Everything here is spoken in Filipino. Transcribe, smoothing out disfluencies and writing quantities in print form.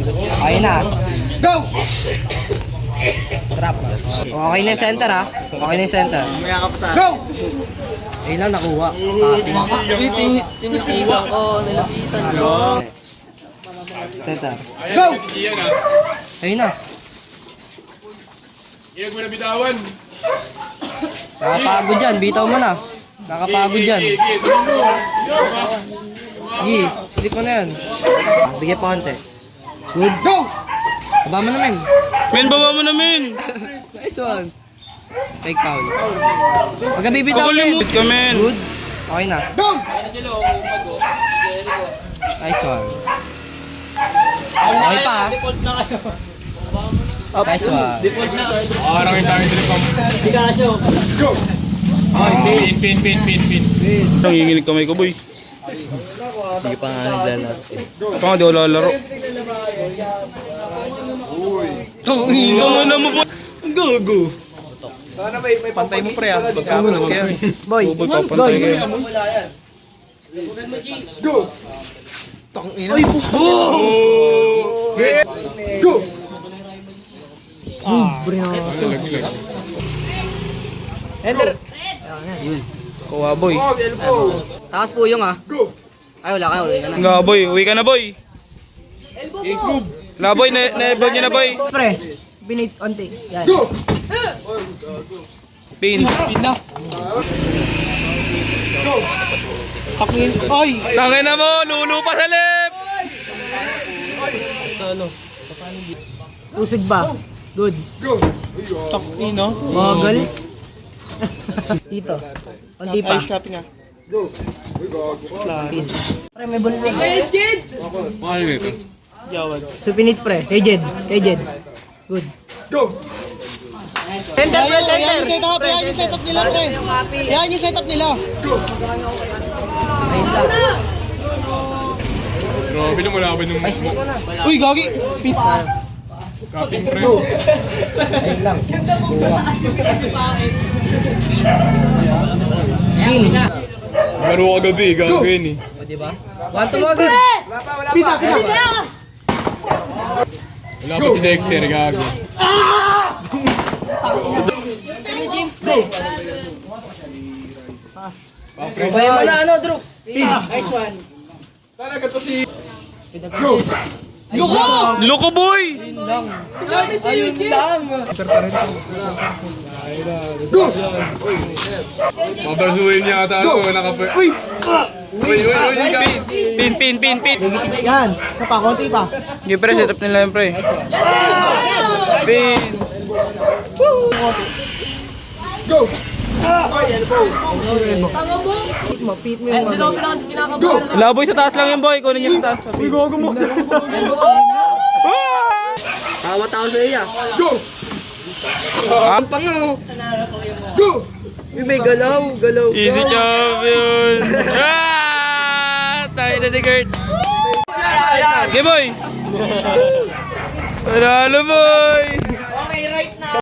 Okay na. Go! Trap. Okay na yung center ha. Okay na yung center. Go! Ayun lang nakuha. Tinitigan ko, nilapitan ko. Center. Go! Ayun na. Iyag mo na bitawan. Nakapagod yan. Bitaw mo na. Nakapagod yan. Sige, stick mo na yan. Bigay pa konti. Good. Go! Baba mo namin. Men, baba mo namin. Nice one. Fake foul. Huwag ka bibitaw, men. Kakalimut ka, men. Good. Okay na. Go! Nice one. Okay pa, ha? Nice one. Parang yung sa akin trip. Go! Pin. Nanginginig kamay ko, boy. Hindi pa nga naglalaro. Ito nga, di ko lalaro. Tangina mo, boy. Gago. Pantay mo, pre, ha? Pagkamot kayo. Boy, Boy, papantay kayo. Go! Tangina. Go! Enter. Kuha, boy. Takas po yung, ha? Go! Ay, wala ka na. Nga, boy. Uwi ka na, boy. La, boy. Na-elbow niya na, boy. Pre, binit onti. Yan. Go! Pin. Go! Takin. Ay! Tangina mo, lulu pa sa lip. Usig ba? Good. Go! Takino. Bagal. Dito. Konti pa. Go! Pre, may bulto. Ano nito? Supinit, pre. Hey, Jed. Good. Go! Center, pre, center. Yan yung setup nila, pre. Yan yung setup nila. Go! Grabe na malaban yung Uy, gagi. Pit. kaping pre. Ayun lang. Laro ka gabi, gagawin eh. O, diba? One to agad. Pita. Wala pa si Dexter, gago. Bayan mo na, ano, Droox? Nice one. Talaga to si... Go! Loko, boy. Ayun lang. Go! Mabasuhin niya ata ako, nakapa... Uy! Uy! Pin. Yan. Pa, konti pa. Sige, pre. Set up nila yun, pre. Pin. Go! Pit mo yung Go! Wala, boy. Sa taas lang yun, boy. Kunin niya sa taas. Uy, gago mo. Tawat ako sa iya. Go! Ang pango. Go! May galaw. Easy champion. Tayo na ni Kurt. Okay, boy. Panalo, boy.